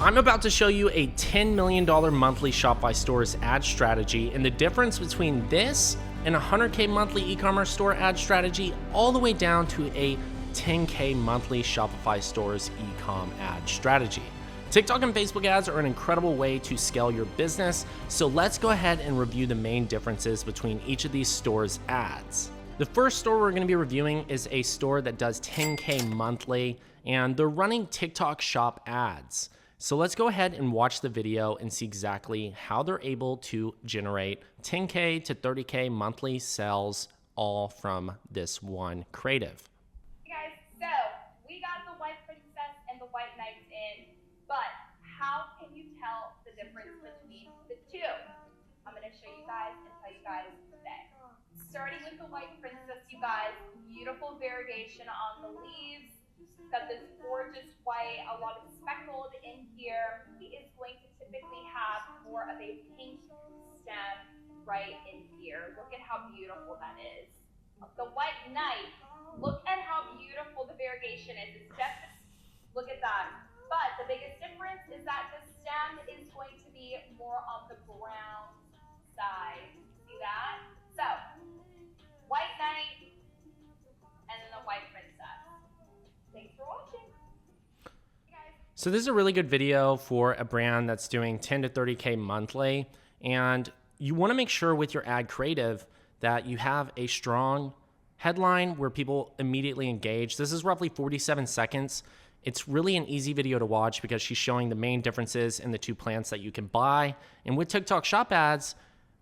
I'm about to show you a $10 million monthly Shopify stores ad strategy and the difference between this and a 100K monthly e-commerce store ad strategy all the way down to a 10K monthly Shopify stores e-com ad strategy. TikTok and Facebook ads are an incredible way to scale your business, so let's go ahead and review the main differences between each of these stores' ads. The first store we're going to be reviewing is a store that does 10K monthly, and they're running TikTok shop ads. So let's go ahead and watch the video and see exactly how they're able to generate 10K to 30K monthly sales all from this one creative. Hey guys, so we got the white princess and the white knights in, but how can you tell the difference between the two? I'm going to show you guys and tell you guys today. Starting with the white princess, you guys, beautiful variegation on the leaves. Got this gorgeous white, a lot of speckled in here. He is going to typically have more of a pink stem right in here. Look at how beautiful that is. The white knight, look at how beautiful the variegation is. It's definitely, look at that. But the biggest difference is that the stem is going to be more on the brown side. See that? So, white knight and then the white princess. Thanks for watching. So this is a really good video for a brand that's doing 10 to 30K monthly. And you want to make sure with your ad creative that you have a strong headline where people immediately engage. This is roughly 47 seconds. It's really an easy video to watch because she's showing the main differences in the two plans that you can buy. And with TikTok shop ads,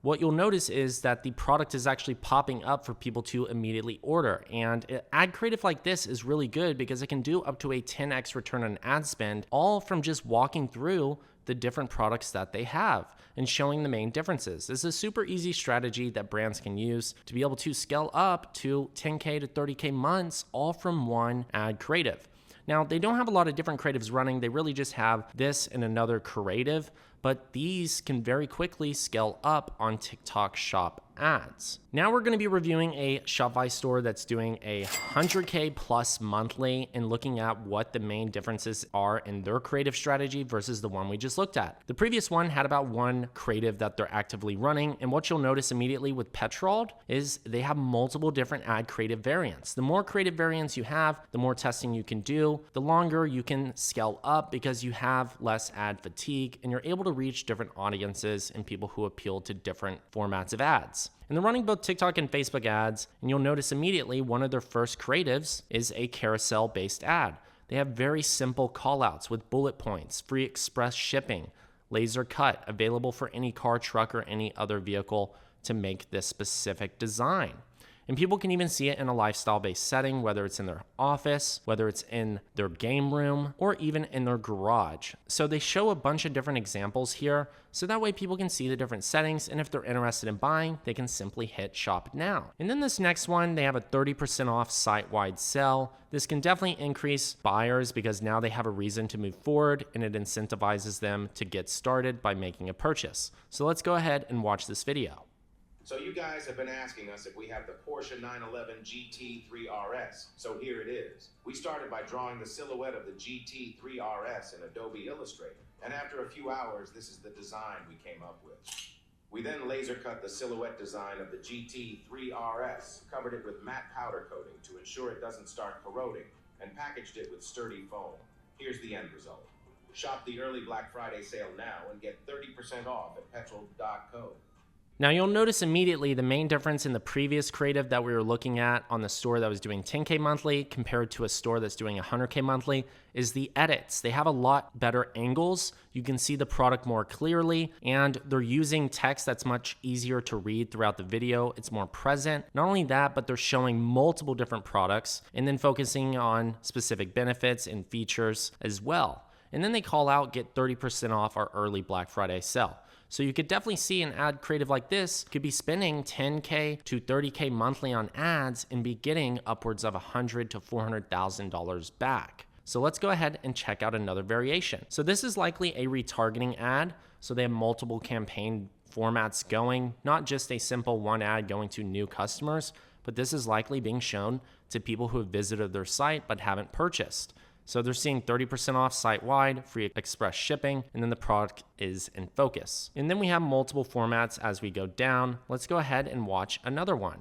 what you'll notice is that the product is actually popping up for people to immediately order. And an ad creative like this is really good because it can do up to a 10x return on ad spend, all from just walking through the different products that they have and showing the main differences. This is a super easy strategy that brands can use to be able to scale up to 10K to 30K months, all from one ad creative. Now, they don't have a lot of different creatives running. They really just have this and another creative, but these can very quickly scale up on TikTok shop ads. Now we're going to be reviewing a Shopify store that's doing a 100K plus monthly and looking at what the main differences are in their creative strategy versus the one we just looked at. The previous one had about one creative that they're actively running, and what you'll notice immediately with Petrol is they have multiple different ad creative variants. The more creative variants you have, the more testing you can do, the longer you can scale up because you have less ad fatigue and you're able to reach different audiences and people who appeal to different formats of ads. And they're running both TikTok and Facebook ads, and you'll notice immediately one of their first creatives is a carousel-based ad. They have very simple callouts with bullet points, free express shipping, laser cut, available for any car, truck, or any other vehicle to make this specific design. And people can even see it in a lifestyle-based setting, whether it's in their office, whether it's in their game room, or even in their garage. So they show a bunch of different examples here, so that way people can see the different settings, and if they're interested in buying, they can simply hit shop now. And then this next one, they have a 30% off site-wide sale. This can definitely increase buyers because now they have a reason to move forward, and it incentivizes them to get started by making a purchase. So let's go ahead and watch this video. So you guys have been asking us if we have the Porsche 911 GT3 RS. So here it is. We started by drawing the silhouette of the GT3 RS in Adobe Illustrator. And after a few hours, this is the design we came up with. We then laser cut the silhouette design of the GT3 RS, covered it with matte powder coating to ensure it doesn't start corroding, and packaged it with sturdy foam. Here's the end result. Shop the early Black Friday sale now and get 30% off at petrol.co. Now you'll notice immediately the main difference in the previous creative that we were looking at on the store that was doing 10K monthly compared to a store that's doing 100K monthly is the edits. They have a lot better angles. You can see the product more clearly, and they're using text that's much easier to read throughout the video. It's more present. Not only that, but they're showing multiple different products and then focusing on specific benefits and features as well. And then they call out, get 30% off our early Black Friday sale. So you could definitely see an ad creative like this could be spending 10K to 30K monthly on ads and be getting upwards of $100,000 to $400,000 back. So let's go ahead and check out another variation. So this is likely a retargeting ad. So they have multiple campaign formats going, not just a simple one ad going to new customers, but this is likely being shown to people who have visited their site but haven't purchased. So they're seeing 30% off site-wide, free express shipping, and then the product is in focus. And then we have multiple formats as we go down. Let's go ahead and watch another one.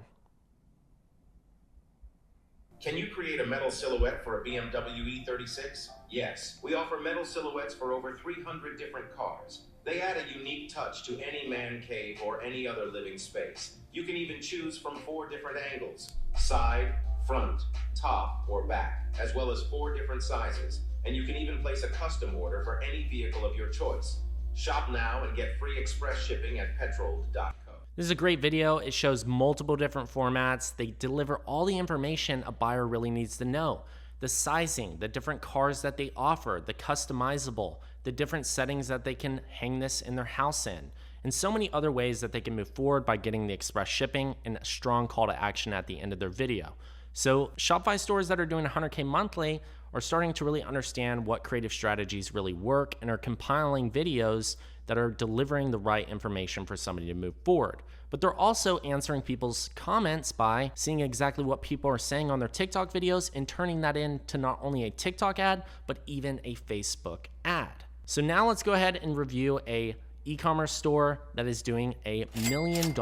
Can you create a metal silhouette for a BMW E36? Yes, we offer metal silhouettes for over 300 different cars. They add a unique touch to any man cave or any other living space. You can even choose from 4 different angles: side, front, top, or back, as well as 4 different sizes. And you can even place a custom order for any vehicle of your choice. Shop now and get free express shipping at petrol.co. This is a great video. It shows multiple different formats. They deliver all the information a buyer really needs to know. The sizing, the different cars that they offer, the customizable, the different settings that they can hang this in their house in, and so many other ways that they can move forward by getting the express shipping and a strong call to action at the end of their video. So Shopify stores that are doing 100K monthly are starting to really understand what creative strategies really work and are compiling videos that are delivering the right information for somebody to move forward. But they're also answering people's comments by seeing exactly what people are saying on their TikTok videos and turning that into not only a TikTok ad, but even a Facebook ad. So now let's go ahead and review a e-commerce store that is doing $1 million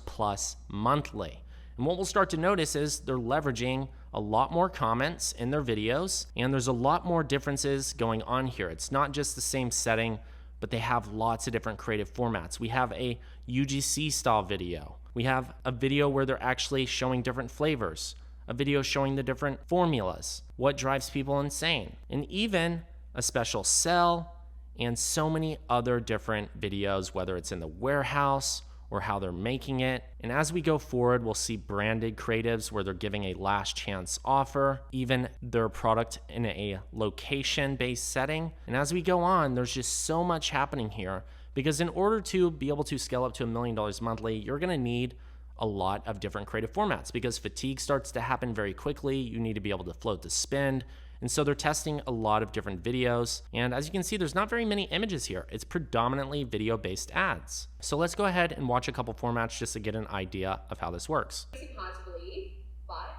plus monthly. And what we'll start to notice is they're leveraging a lot more comments in their videos, and there's a lot more differences going on here. It's not just the same setting, but they have lots of different creative formats. We have a UGC style video. We have a video where they're actually showing different flavors, a video showing the different formulas, what drives people insane, and even a special sell, and so many other different videos, whether it's in the warehouse or how they're making it. And as we go forward, we'll see branded creatives where they're giving a last chance offer, even their product in a location-based setting. And as we go on, there's just so much happening here, because in order to be able to scale up to $1 million monthly, you're gonna need a lot of different creative formats, because fatigue starts to happen very quickly. You need to be able to float the spend. And so they're testing a lot of different videos. And as you can see, there's not very many images here. It's predominantly video-based ads. So let's go ahead and watch a couple formats just to get an idea of how this works. It's hard to believe, but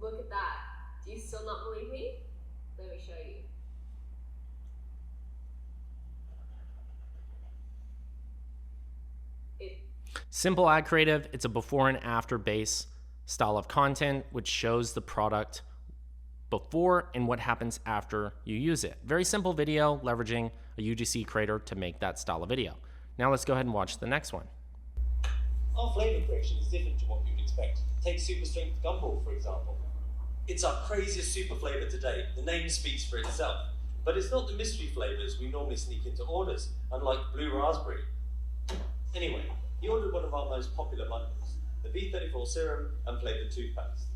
look at that. Do you still not believe me? Let me show you. Simple ad creative. It's a before and after base style of content, which shows the product before and what happens after you use it. Very simple video, leveraging a UGC creator to make that style of video. Now let's go ahead and watch the next one. Our flavor creation is different to what you would expect. Take Super Strength Gumball, for example. It's our craziest super flavor to date. The name speaks for itself. But it's not the mystery flavors we normally sneak into orders, unlike Blue Raspberry. Anyway, he ordered one of our most popular bundles, the B34 serum and flavored toothpaste.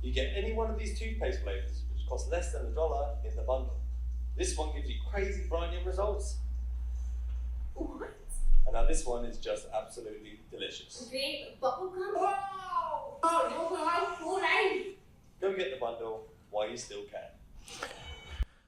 You get any one of these toothpaste flavors, which cost less than $1 in the bundle. This one gives you crazy brightening results. What? And now this one is just absolutely delicious. Big bubblegum? Wow! Go get the bundle while you still can.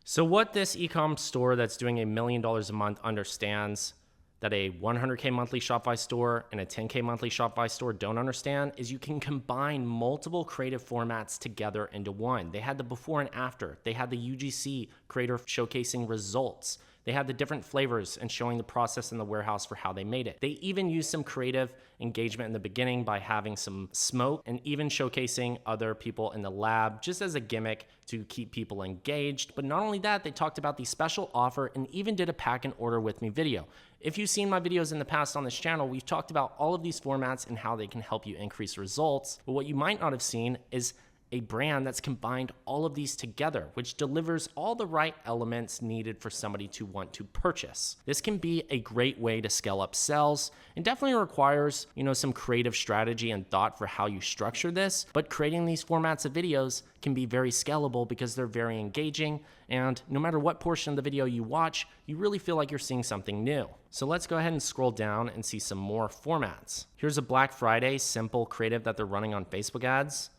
So what this e-com store that's doing $1 million a month understands that a 100K monthly Shopify store and a 10K monthly Shopify store don't understand is you can combine multiple creative formats together into one. They had the before and after. They had the UGC creator showcasing results. They had the different flavors and showing the process in the warehouse for how they made it. They even used some creative engagement in the beginning by having some smoke and even showcasing other people in the lab just as a gimmick to keep people engaged. But not only that, they talked about the special offer and even did a pack and order with me video. If you've seen my videos in the past on this channel, we've talked about all of these formats and how they can help you increase results. But what you might not have seen is a brand that's combined all of these together, which delivers all the right elements needed for somebody to want to purchase. This can be a great way to scale up sales and definitely requires, some creative strategy and thought for how you structure this, but creating these formats of videos can be very scalable because they're very engaging, and no matter what portion of the video you watch, you really feel like you're seeing something new. So let's go ahead and scroll down and see some more formats. Here's a Black Friday simple creative that they're running on Facebook ads,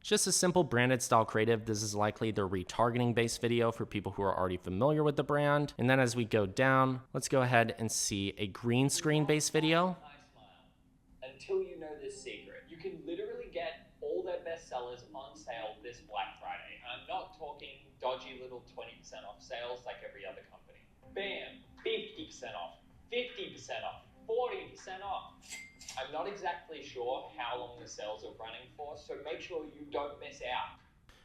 It's just a simple branded style creative. This is likely their retargeting based video for people who are already familiar with the brand. And then as we go down, let's go ahead and see a green screen based video. Until you know this secret, you can literally get all their bestsellers on sale this Black Friday. And I'm not talking dodgy little 20% off sales like every other company. Bam, 50% off, 50% off, 40% off. I'm not exactly sure how long the sales are running for, so make sure you don't miss out.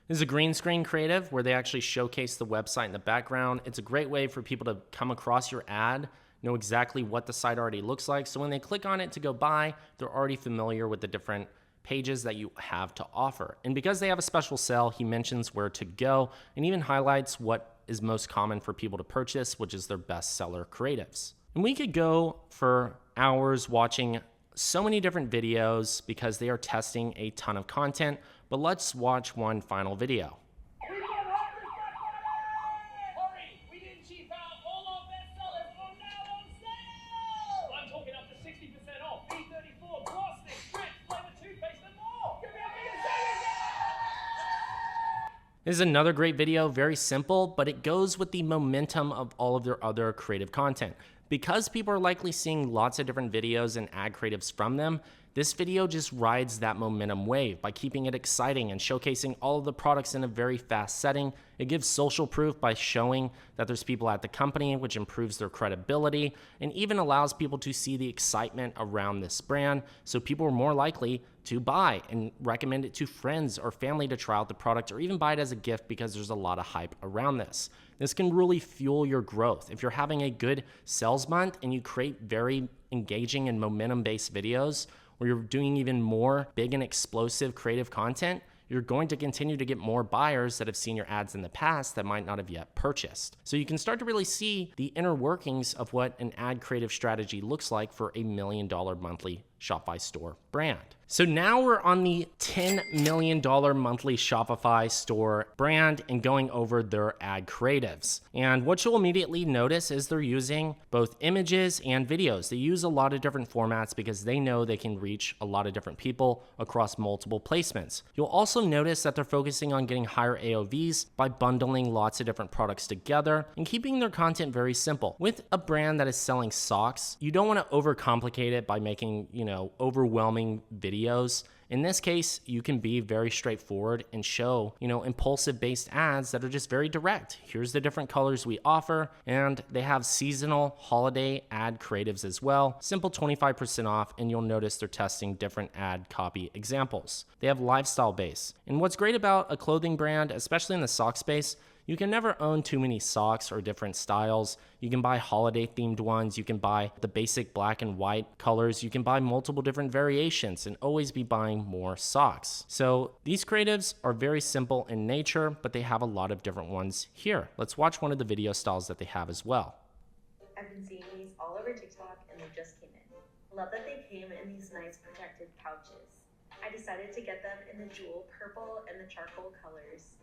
This is a green screen creative where they actually showcase the website in the background. It's a great way for people to come across your ad, know exactly what the site already looks like. So when they click on it to go buy, they're already familiar with the different pages that you have to offer. And because they have a special sale, he mentions where to go and even highlights what is most common for people to purchase, which is their bestseller creatives. And we could go for hours watching so many different videos because they are testing a ton of content, but let's watch one final video. Hurry! We didn't cheap out. All our bestsellers are now on sale! I'm talking up to 60% off. B34, Gloss Stick, Spritz, Flavor Toothpaste, and more! Give me a bigger savings! This is another great video, very simple, but it goes with the momentum of all of their other creative content. Because people are likely seeing lots of different videos and ad creatives from them, this video just rides that momentum wave by keeping it exciting and showcasing all of the products in a very fast setting. It gives social proof by showing that there's people at the company, which improves their credibility and even allows people to see the excitement around this brand. So people are more likely to buy and recommend it to friends or family to try out the product or even buy it as a gift because there's a lot of hype around this. This can really fuel your growth. If you're having a good sales month and you create very engaging and momentum-based videos, where you're doing even more big and explosive creative content, you're going to continue to get more buyers that have seen your ads in the past that might not have yet purchased. So you can start to really see the inner workings of what an ad creative strategy looks like for $1 million monthly Shopify store brand. So now we're on the $10 million monthly Shopify store brand and going over their ad creatives. And what you'll immediately notice is they're using both images and videos. They use a lot of different formats because they know they can reach a lot of different people across multiple placements. You'll also notice that they're focusing on getting higher AOVs by bundling lots of different products together and keeping their content very simple. With a brand that is selling socks, you don't want to overcomplicate it by making, overwhelming videos. In this case, you can be very straightforward and show, impulsive based ads that are just very direct. Here's the different colors we offer, and they have seasonal holiday ad creatives as well. Simple 25% off, and you'll notice they're testing different ad copy examples. They have lifestyle base. And what's great about a clothing brand, especially in the sock space, you can never own too many socks or different styles. You can buy holiday themed ones. You can buy the basic black and white colors. You can buy multiple different variations and always be buying more socks. So these creatives are very simple in nature, but they have a lot of different ones here. Let's watch one of the video styles that they have as well. I've been seeing these all over TikTok and they just came in. Love that they came in these nice protective pouches. I decided to get them in the jewel purple and the charcoal colors.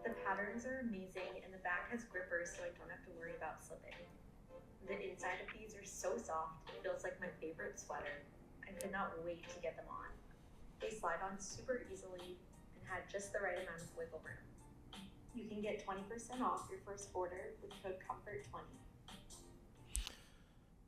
The patterns are amazing and the back has grippers so I don't have to worry about slipping. The inside of these are so soft, it feels like my favorite sweater. I could not wait to get them on. They slide on super easily and had just the right amount of wiggle room. You can get 20% off your first order with code COMFORT20.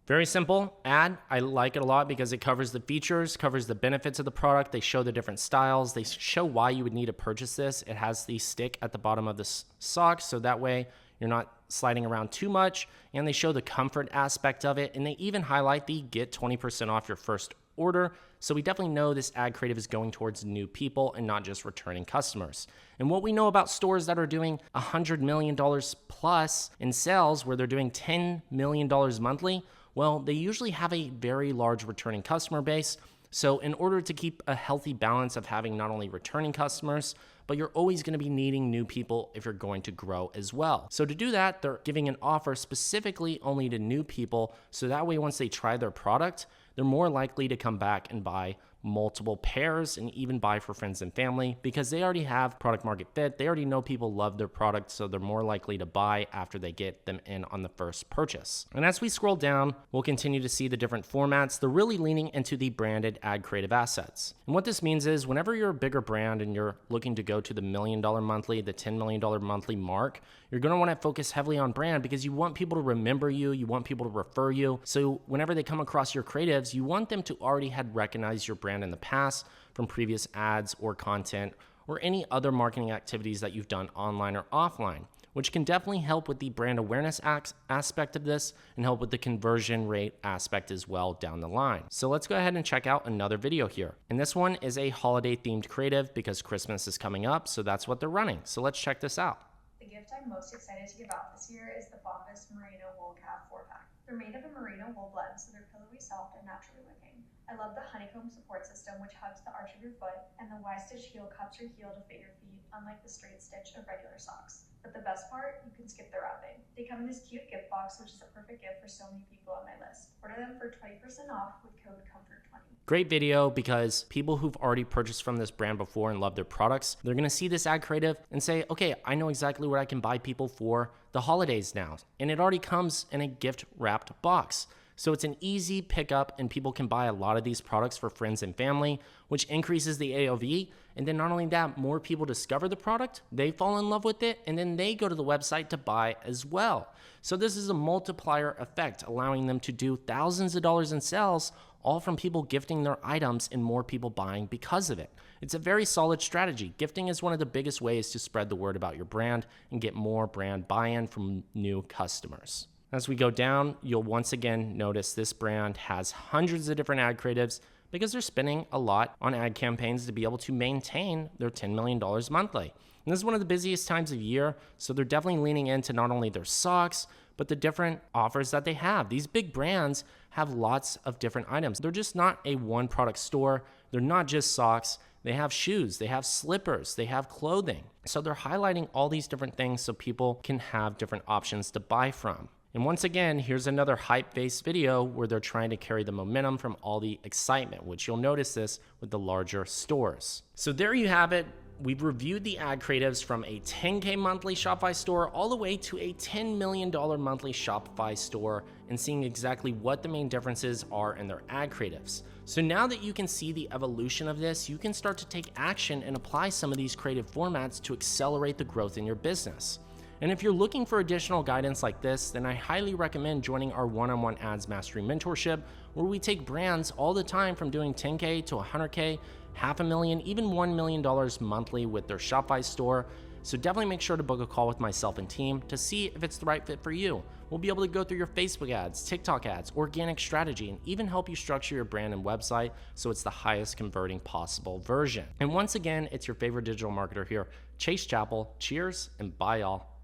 Very simple ad. I like it a lot because it covers the features, covers the benefits of the product. They show the different styles. They show why you would need to purchase this. It has the stick at the bottom of the sock, so that way you're not sliding around too much. And they show the comfort aspect of it. And they even highlight the get 20% off your first order. So we definitely know this ad creative is going towards new people and not just returning customers. And what we know about stores that are doing $100 million plus in sales, where they're doing $10 million monthly, well, they usually have a very large returning customer base. So in order to keep a healthy balance of having not only returning customers, but you're always going to be needing new people if you're going to grow as well. So to do that, they're giving an offer specifically only to new people. So that way, once they try their product, they're more likely to come back and buy multiple pairs and even buy for friends and family because they already have product market fit. They already know people love their product, so they're more likely to buy after they get them in on the first purchase. And as we scroll down, we'll continue to see the different formats. They're really leaning into the branded ad creative assets. And what this means is whenever you're a bigger brand and you're looking to go to the $1 million monthly, the $10 million monthly mark, you're going to want to focus heavily on brand because you want people to remember you, you want people to refer you. So whenever they come across your creatives, you want them to already had recognized your brand in the past from previous ads or content or any other marketing activities that you've done online or offline, which can definitely help with the brand awareness aspect of this and help with the conversion rate aspect as well down the line. So let's go ahead and check out another video here. And this one is a holiday themed creative because Christmas is coming up, so that's what they're running. So let's check this out. The gift I'm most excited to give out this year is the Bombas Merino Wool Calf 4-pack. They're made of a merino wool blend, so they're pillowy soft and naturally wicking. I love the honeycomb support system, which hugs the arch of your foot, and the Y-stitch heel cups your heel to fit your feet, unlike the straight stitch of regular socks. But the best part, you can skip the wrapping. They come in this cute gift box, which is a perfect gift for so many people on my list. Order them for 20% off with code COMFORT20. Great video because people who've already purchased from this brand before and love their products, they're gonna see this ad creative and say, okay, I know exactly what I can buy people for the holidays now. And it already comes in a gift wrapped box. So it's an easy pickup and people can buy a lot of these products for friends and family, which increases the AOV. And then not only that, more people discover the product, they fall in love with it, and then they go to the website to buy as well. So this is a multiplier effect, allowing them to do thousands of dollars in sales, all from people gifting their items and more people buying because of it. It's a very solid strategy. Gifting is one of the biggest ways to spread the word about your brand and get more brand buy-in from new customers. As we go down, you'll once again notice this brand has hundreds of different ad creatives because they're spending a lot on ad campaigns to be able to maintain their $10 million monthly. And this is one of the busiest times of year, so they're definitely leaning into not only their socks, but the different offers that they have. These big brands have lots of different items. They're just not a one product store. They're not just socks. They have shoes, they have slippers, they have clothing. So they're highlighting all these different things so people can have different options to buy from. And once again, here's another hype-based video where they're trying to carry the momentum from all the excitement, which you'll notice this with the larger stores. So there you have it. We've reviewed the ad creatives from a 10K monthly Shopify store all the way to a $10 million monthly Shopify store and seeing exactly what the main differences are in their ad creatives. So now that you can see the evolution of this, you can start to take action and apply some of these creative formats to accelerate the growth in your business. And if you're looking for additional guidance like this, then I highly recommend joining our one-on-one ads mastery mentorship, where we take brands all the time from doing 10K to 100K, $500,000, even $1 million monthly with their Shopify store. So definitely make sure to book a call with myself and team to see if it's the right fit for you. We'll be able to go through your Facebook ads, TikTok ads, organic strategy, and even help you structure your brand and website so it's the highest converting possible version. And once again, it's your favorite digital marketer here, Chase Chappell. Cheers and bye y'all.